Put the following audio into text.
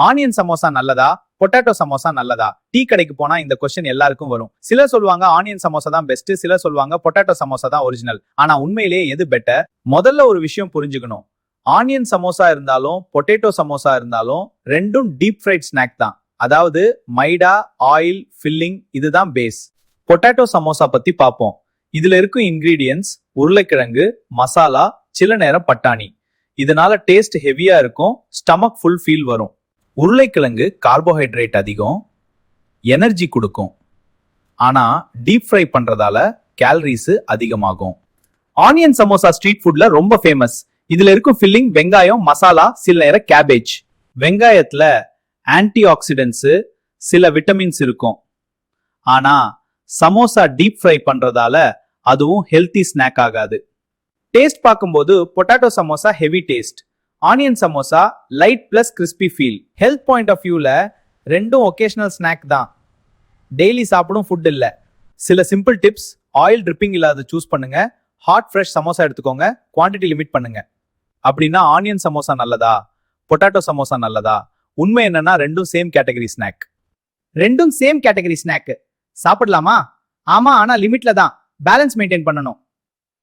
Onion samosa நல்லதா, potato samosa நல்லதா? Tea கடைக்கு போனா இந்த கொஸ்டின் எல்லாருக்கும் வரும். சிலர் சொல்லுவாங்க ஆனியன் சமோசா தான் பெஸ்ட், சிலர் சொல்லுவாங்க பொட்டாட்டோ சமோசா தான் ஒரிஜினல். ஆனா உண்மையிலேயே எது பெட்டர்? முதல்ல ஒரு விஷயம் புரிஞ்சுக்கணும். ஆனியன் சமோசா இருந்தாலும் பொட்டேட்டோ சமோசா இருந்தாலும் ரெண்டும் டீப் ஃப்ரைட் ஸ்நாக் தான். அதாவது மைடா, ஆயில், ஃபில்லிங் இதுதான் பேஸ். பொட்டாட்டோ சமோசா பத்தி பார்ப்போம். இதுல இருக்கும் இன்கிரீடியன்ஸ் உருளைக்கிழங்கு, மசாலா, சில நேரம் பட்டாணி. இதனால டேஸ்ட் ஹெவியா இருக்கும், ஸ்டமக் ஃபுல் ஃபீல் வரும். உருளைக்கிழங்கு கார்போஹைட்ரேட் அதிகம், எனர்ஜி கொடுக்கும். ஆனா டீப் ஃப்ரை பண்றதால கேலரிஸ் அதிகமாகும். ஆனியன் சமோசா ஸ்ட்ரீட் ஃபுட்ல ரொம்ப ஃபேமஸ். இதுல இருக்கும் ஃபில்லிங் வெங்காயம், மசாலா, சில நேரம் கேபேஜ். வெங்காயத்துல ஆன்டி ஆக்சிடென்ட்ஸ், சில விட்டமின்ஸ் இருக்கும். ஆனா சமோசா டீப் ஃப்ரை பண்றதால அதுவும் ஹெல்தி ஸ்நாக் ஆகாது. டேஸ்ட் பார்க்கும்போது potato samosa heavy taste, onion samosa light plus crispy feel. Health point of வியூல ரெண்டும் ஒகேஷனல் ஸ்நாக் தான், டெய்லி சாப்பிடும் ஃபுட் இல்ல. சில சிம்பிள் டிப்ஸ்: ஆயில் ட்ரிப்பிங் இல்லாத சூஸ் பண்ணுங்க, ஹாட் ஃப்ரெஷ் சமோசா எடுத்துக்கோங்க, குவான்டிட்டி லிமிட் பண்ணுங்க. அப்படின்னா ஆனியன் சமோசா நல்லதா, பொட்டாட்டோ சமோசா நல்லதா? உண்மை என்னன்னா ரெண்டும் சேம் கேட்டகரி ஸ்நாக். ரெண்டும் சேம் கேட்டகரி ஸ்நாக். சாப்பிடலாமா? ஆமா, ஆனா லிமிட்ல தான். பேலன்ஸ் மெயின்டைன் பண்ணணும்.